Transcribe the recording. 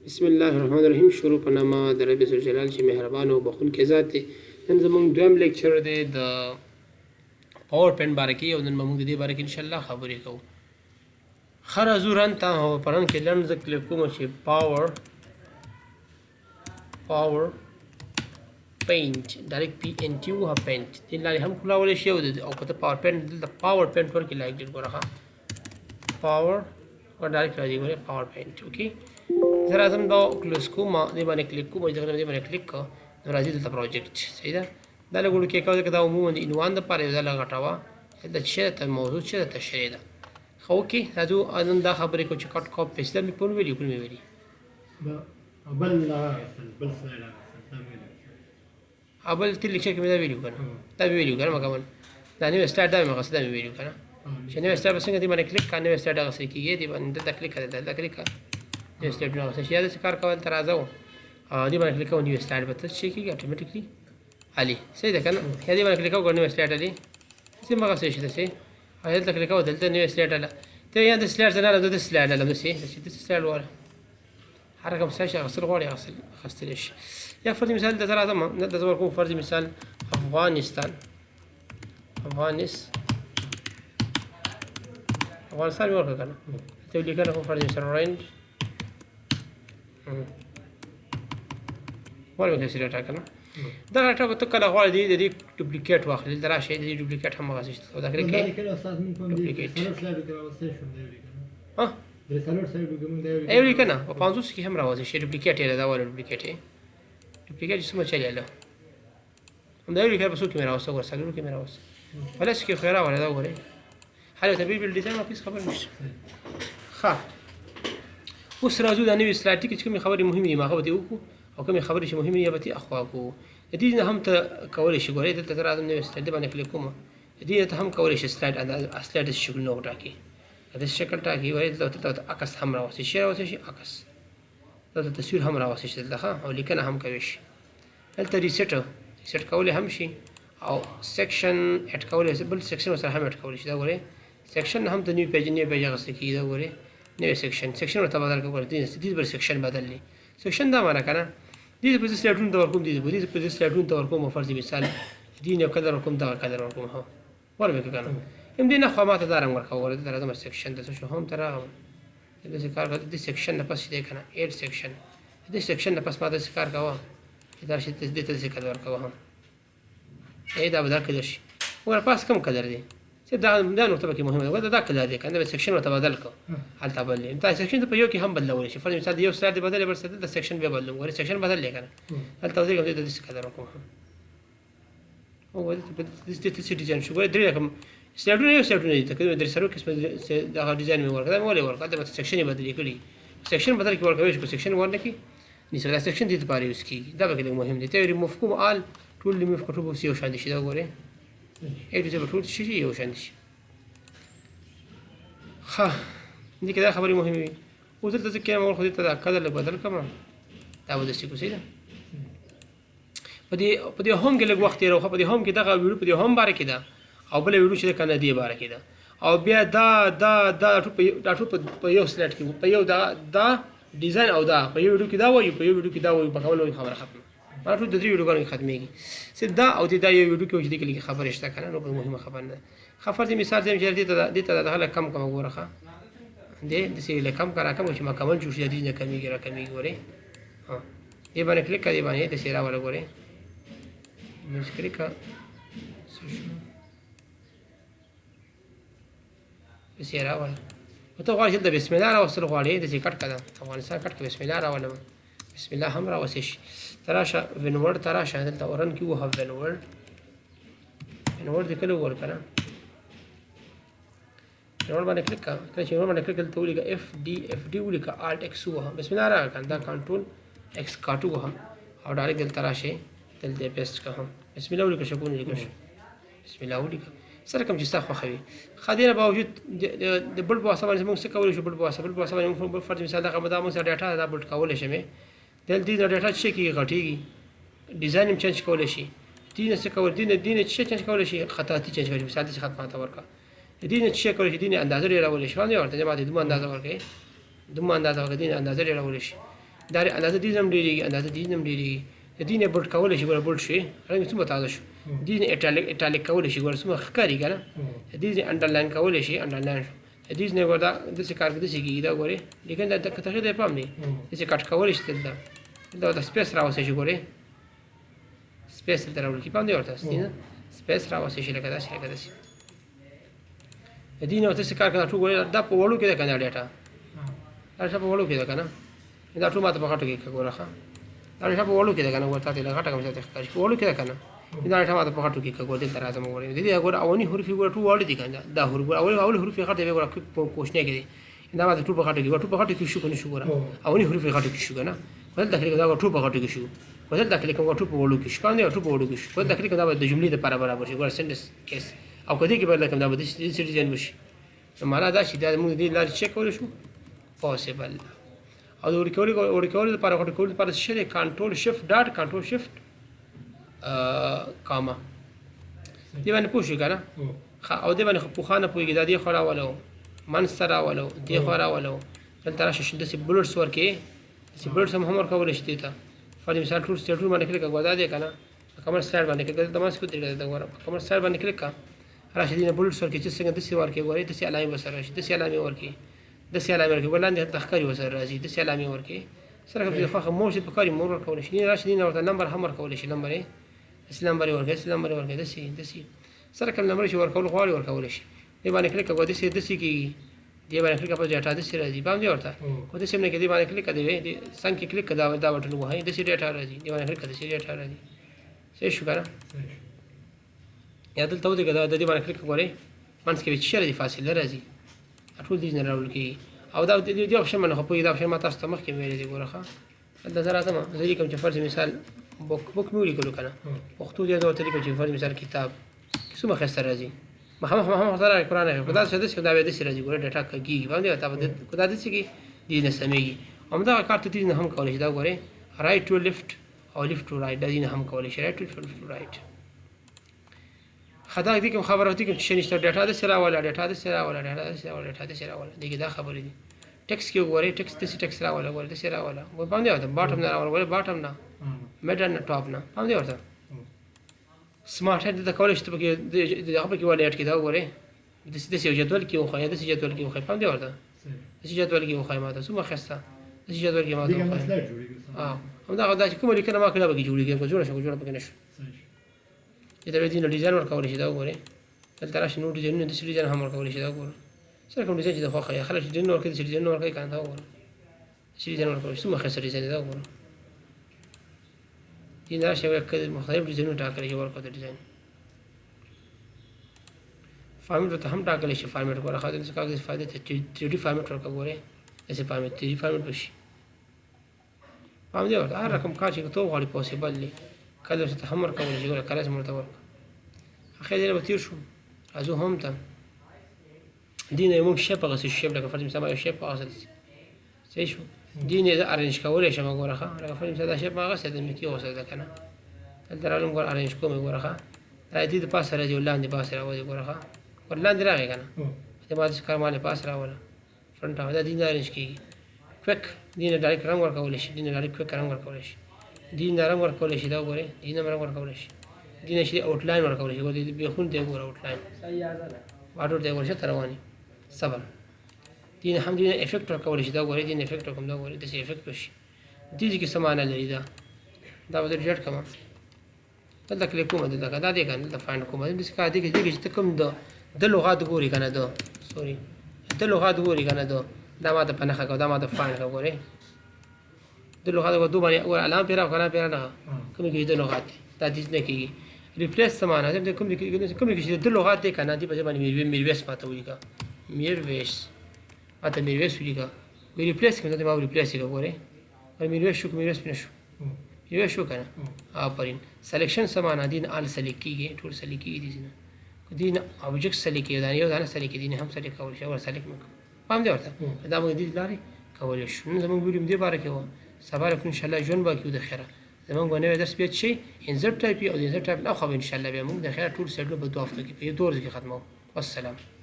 بسم الله الرحمن الرحیم. شروع په نامه د رب ذوالجلال چې مهربان او بخښونکی ذات دی. نن زموږ دویم لیکچر دی د پاور پوینټ باره کې او نن به موږ د دې باره کې انشاءالله خبرې کوو. ښه راځو رن ته او په رن کې لنډ زه کلیک کوم چې پاور پینټ ډایرکټ پی ان ټي وه پینټ دې لارې هم کلاولی شي او په ته پاور پینټ دلته پاور پینټ ورکړي لایک ډېر ګوره ښه پاور ډایرکټ راځي ګورې پاور پینټ اوکې. زه راځم دا کلوز کوم دې باندې کلیک کوم چې دې باندې کلیک کړه نو راځي دلته پروجیکټ صحیح ده. دا لږ وړوکی کوو ځکه دا عموما د عنوان دپاره یو ځای لږ غټوه دلته چې ته موضوع چې ده تشریح ده ښه اوکې. راځو نن دا خبرې کوو چې کټ کاپ پیسټ مې په ویلي کړو مې ویلي بل تل لیکچر کې مې دا ویلي کنه دا مې ویلي کنه مکمل دا نوی سټارټ دا مې مقصد دا مې ویلي کنه چې نوی سټارټ به څنګه دې باندې کلیک کړه نوی سټارټ هغه څه کېږي دې باندې دلته کلیک کړه دلته کلیک کړه نوی سټارټ هغه څه یاد کار کول ته راځو دې باندې کلیک کوو نوی سټارټ به څه شي کېږي اټومیټیکلی علي صحیح ده کنه دې باندې کلیک کوو نوی سټارټ علي څه مګه څه شي ده څه دلته کلیک کوو دلته نوی سټارټ علي ته یاد سټارټ نه راځي د سټارټ علي نو څه د سټارټ وره هر کوم څه شي غسل غواړي غسل خستل شي. یا فرض مثال د زرا زما د زور کوم فرض مثال افغانستان ورکه کنه ته لیکنه کوم فرض مثال رینج ورکه سره ټاک کنه دا راټا به ته کله غواړې د دې ډوپلیکیټ واخلې دا راشي د ډوپلیکیټ هم غواړې او دا کړې ها ایوری کنه په 500 کې هم راوځي شي ډوپلیکیټ یې دا ول ډوپلیکیټ څه چلی اله هم دا ایوری کړه په څو کې مې راوځي ورسره کې مې راوځي بلس کې خیره ولا دا وره حاله ته بیل ډیزاین ما هیڅ خبر نشته. ښه اوس راځو د نوې سلاټ کې کومې خبرې مهمې دي ما خو دې وکړو او کومې خبرې چې مهمې دي به تي اخوا کو د دې نه هم ته کولای شي ګورې دلته راځم نوې سلاټ باندې کلیک کوم دې ته هم کولای شي سلاټ اصلي شکل نو ټاکي د شکل ټاکي وایي دلته عکس هم راوځي شي راوځي شي عکس دلته تصویر هم راوځي شي دلته او لیکنه هم کوي شي دلته ریسیټ کولای هم شي او سیکشن اډ کولای شي بل سیکشن سره هم اډ کولای شي دا ګورې سیکشن هم ته نیو پیج غسه کی دا ګورې نوې سیکشن ورته بدل کوو دې بل سیکشن بدللی سیکشن دا معنا کنه دې په سلاټونو ته ورکوم دې په سلاټونو ته ورکوم فرض مثال دې نه قدر ورکوم دا قدر ورکوم هو ورته کنه هم دې نه خو ماته دا رنګ ورکوم ورته دا زما سیکشن د څه هم تر هغه دې کار کوي دې سیکشن نه پس دې کنه اډ سیکشن دې سیکشن نه پس ماته څه کار کوه دا شي دې ته څه کار ورکوم دا بدل کړئ شي ور پاس کم قدر دی چې دا نقطه کې مهمه ده دا کله دی کنه سیکشن ورته بدل کو حالت بدل دا سیکشن په یو کې هم بدلول شي فرض مثال یو سلاټ بدل بل سلاټ د سیکشن به بدلوم ور سیکشن بدل لیکنه حالت توضیح کوم د څه قدر وکم او د دې ډیزاین شو ګورې درې رقم سلاټونه یو سلاټونه دي ته درې سره قسم دا ډیزاین مې ورکړم ولې ورکړم دا سیکشن بدل کړي سیکشن بدل کې ورکوي چې سیکشن ورنه کې نسبت سیکشن دې لپاره یوز کیږي دا به مهم دي ته ریموف کوم آل ټول ریموف کړو به یو شان شي دا ګوره اې دې به ټول شي یو شان شي. ښه دې کې دا خبرې مهمې وي اوس دلته څه کوم خو دې ته دا کلر بدل کړم دا به داسې کوسي ده په دې هم کې لږ وخت یې راوخه په دې هم کې دغه ویډیو په دې هم باره کې ده او بل ویډیو چې کنه دې باره کې ده او بیا دا ټول په یو سلاټ کې په یو دا ډیزاین او دا په یو ویډیو کې دا وایي په یو ویډیو کې دا وایي په کول خبره ختمه ما ټول د دې ویډیوګانو ختمېږي چې دا او دا یو ویډیو کې چې دې کې خبره شته کنه نو مهمه خبره نه خبر مثال زم چې دې ته دغه کم وګوره دې دې کم کرا کم چې ما کمل جوړ شي دې نه کمیږي را کمیږي ګوره ها دې باندې کلیک کړئ باندې د سیرا ولا ګوره مې کلیک کړ سیرا ولا ته غواړې د بسم الله راوستل غواړې د کټ کړه افغانستان کټ کې بسم الله راولم بسم الله هم راوسش تراشه ونورد تراشه دلته ورن کې وه ونورد دې کله ور کنه ونورد باندې کلیک کړه چې ونورد باندې کلیک کړه ولیکه اف ډي ولیکه الټ ایکس وه بسم الله را کنه دا کنټرول ایکس کاټو وه او ډایرکټ دلته راشه دلته پیسټ کړه بسم الله ولیکه شکونه لیکه بسم الله ولیکه سره کوم چې تاسو خوښوي خاطر باوجود د بل په واسطه باندې موږ څه کولای شو بل په واسطه باندې موږ فرض مثال دا خبره موږ ډاټا دا بل کولای شي دل دې ډاټا چې کې غټيږي ډیزاین هم چینج کولای شي دینه څه کول دینه چې چینج کولای شي خطاطي چینج کولای شي مثال چې خطا ورکا دینه چې کولای شي دینه اندازه لري راولي شو نه ورته ما دې دوه اندازه ورکې دوه اندازه ورکې دینه اندازه لري راولي شي دا اندازه دې هم ډېرېږي اندازه دې هم ډېرېږي د دې نه بولډ کولی شي ګوره بولډ شي رنګ څومره تازه شو دې نه ایټالیک کولی شي ګوره څومره ښکاري که نه دې نه انډرلاین کولی شي انډرلاین شو دې نه ګوره دا داسې کار داسې کېږي دا ګورې لیکن دا تغیر دی پام دی داسې کټ کولی شي دلته دا سپیس راوستی شي ګورې سپیس دلته راوړل کېږي پام دی ورته سپیس راوستی شي لکه داسې د دې نه ورته داسې کار کوي دا ټول ګورې دا په وړو کې ده که نه ډېټا دا ډېټا په وړو کې ده که نه دا ټول ماته په غټو کې ګوره ښه دا ډېټا په وړو کې ده که نه ګوره تا ته لږ غټه کوم څه ښکاري په وړو کې ده که نه دا ډېټا ماته په غټو کې ګوره دلته راځم ګورې د دې ګوره اولني حروف یې ګوره ټول واړه دي که نه دا حروف ګوره اول حروف یې غټ دی ګوره کوچنی کې دي دا ماته ټول په غټو کې ګوره ټول په غټو کې شو که نه شو ګوره اولني حروف یې غټو کې شو که نه بدل داخلي دا ټول په غټو کې شو بدل داخلي کوم ټول په وړو کې شو باندې ټول په وړو کې شو بدل داخلي دا د جملې لپاره برابر شي ګوره سنټنس کیس او کدی کې بدل کوم دا به د ډیزاین وشي معنا دا چې دا موږ دې لارې چک کولی شو پاسبل او د ورکولو لپاره غټ کولو لپاره څه دی کنټرول شفټ ډاټ کنټرول شفټ کاما دې باندې پوه شو که نه او دې باندې خو پوښانه پوهېږي دا دې خوا راولو منځ ته راولو دې خوا راولو دلته راشه داسې بلوټس ورکړې داسې بلوټس هم ورکولی شي دې ته فار مثال ټول سټیټور باندې کلیک کړه دا دی که نه کمر سلایډ باندې کلیک کړه دماغ سکوت طریقه ده ګوره کمر سلایډ باندې کلیک کړه راشه دې نه بلوټس ورکړي چې څنګه داسې ورکړي ګورې داسې علامې به سره راشي داسې علامې ورکړي داسې علامې ورکړي ولاندې هلته ښکاري ورسره راځي داسې علامې ورکړي سره کوم چې خوښه مور چې پکاري مور ورکولی شي راشي دې نه ورته نمبر هم ورکولی شي نمبر یې داسې نمبر یې ورکړي داسې نمبر یې ورکړي داسې سره کوم نمبر چې ورکول غواړي ورکولی شي دې باندې کلیک کړه داسې کېږي دې باندې کلیک کړه ډېټا داسې راځي پام دی ورته خو داسې هم نه کړي دې باندې کلیک کړه دې څنګ کې کلیک کړه دا بټن ووهئ داسې ډېټا راځي دې باندې کلیک کړه داسې ډېټا راځي صحیح شو که نه یا دلته ودرېږه د دې باندې کلیک ګورئ منځ کې به څه راځي فاصله راځي ټول دې نه راوړل کېږي او دا دې اپشن باندې خو پوهېږي دا اپشن ما تاسو ته مخکې ویلی دی ګوره ښه دلته زه راځم زه لیکم چې فرض مثال بوک مې ولیکلو که نه پښتو دې ورته لیکم چې فرض مثال کتاب څومره ښایسته راځي مخامخ ورته راغی قرآن راغی خو داسې دا بیا داسې راځي ګوره ډېټا کېږي باندې خو دا داسې کېږي دې نه سمېږي همدغه کار ته دې نه هم کولی شي دا ګورئ رایټ ټو لیفټ او لیفټ ټو رایټ دا دې نه هم کولی شي رایټ ټو لیفټ ټو رایټ خدا دې کوم خبره دې کوم چې نشته ډېټا داسې راوله ډېټا داسې راوله ډېټا داسې راوله ډېټا داسې راوله دې کې دا خبرې دي ټکس کې وګورئ ټکس داسې ټکس راوله ګورئ داسې راوله پام دی ورته باټم نه راوله ګورئ باټم نه میډل نه ټاپ نه پام دی ورته سمارټ هیډ دلته کولی شي ته پکې دغه پکې ولې اډ کړي دا وګورئ داسې یو جدول کې وښایه داسې جدول کې وښایه پام دی ورته داسې جدول کې وښایه ماته څومره ښایسته داسې جدول کې ماته وښایه همدغه دا چې کومه لیکنه ما کړې هغه پکې جوړېږي که جوړه شي خو جوړه پکې نه شو چې ته دې نه ډیزاین ورکولی شي دا وګورئ دلته راشي نور ډیزاینونه داسې ډیزاین هم ورکولی شي دا وګوره سره کوم ډیزاین چې د خوښه یې خلک چې ډیزاین ورکوي داسې ډیزاین نه ورکوي که نه دا وګوره داسې ډیزاین ورکولی شي څومره ښایسته ډیزاین دی دا وګوره دې نه راشي مختلف ډیزاینونه ټاکلی شي ورکړه د ډیزاین فارمیټ ورته هم ټاکلی شي فارمیټ ګوره ښه داسې کاغذ فایده ته 3D فارمیټ ورکړه ګورئ داسې فارمیټ 3D فارمیټ وشي پام دی ورته هر رقم کار چې ته وغواړې پاسبل دی کله ورته هم ورکولی شي ګوره کله هم ورته ورکړه اخر دې نه به تېر شو راځو هم ته دې نه موږ شیپ هغسې شیپ لکه فرض مثال یو شیپ هغسې صحیح شو دې نه زه ارینج کولی شم ګوره ښه لکه فرض مثال دا شیپ هغسې ده میکي هغسې ده که نه دلته راغلم ګوره ارینج کوم یې ګوره ښه دا دې د پاسه راځي او لاندې پاسه راوځي ګوره ښه ور لاندې راغی که نه دې ما داسې کار مالې پاس راوله فرنټ دا دې نه ارینج کېږي کویک دې نه ډایرکټ رنګ ورکولی شي دې نه ډایرکټ کویک رنګ ورکولی شي دې نه رنګ ورکولی شي دا ګورئ دې نه رنګ ورکولی شي دې نه شي آوټلاین ورکولی شي ګوره دې بېخون دی ګوره آوټلاین واټور دی ګوره چېرته روان یې صبر دې نه هم دې نه افیکټ ورکولی شي دا ګورئ دې نه افیکټ ورکوم دا ګورئ داسې افیکټ وشي دې ځای کې څه معنا لري دا به زه ډیلیټ کړم دلته کلیک کوم دلته دا دی که نه دلته فایند کوم داسې کار دی چې ته کوم د لغات ګورې که نه سوري د لغات ګورې که نه دا ماته په نښه کوه دا ماته فایند کوه ګورې د لغات دو باندې علامه پرې راوړه که نه پرې نښه کومې کې د لغات دی دا دې نه کېږي ریپلیس څه معنا ده کومې کې چې د لغات دی که نه دې په ځای باندې میرویس ماته ولیکه میرویس ماته میرویس ولیکه وایي ریپلیس کړم دا ما ریپلیس یې کړه ګورې میرویس شو که میرویس نه شو میرویس شو که نه آفرین سلیکشن څه معنا دي نه آل سلیکټ کېږي ټول سلیکټ کېږي دې نه دې نه اوبجکټ سلیکټ کېږي دا یو دانه سلیکټ دې نه هم سلیکټ کولی شي او سلیکټ مې کړو پام دی ورته دا موږ دې لارې کولی شو نن زموږ ویډیو دې باره کې وه سبا راکړو انشاءالله ژوند به کړو د خیره زموږ به نوی درس بیا شي انزر ټایپ او د انزر ټایپ نه خو به انشاءالله بیا موږ د خیره ټول سیډونه به 2 هفته کې په 2 ورځو کې ختموو والسلام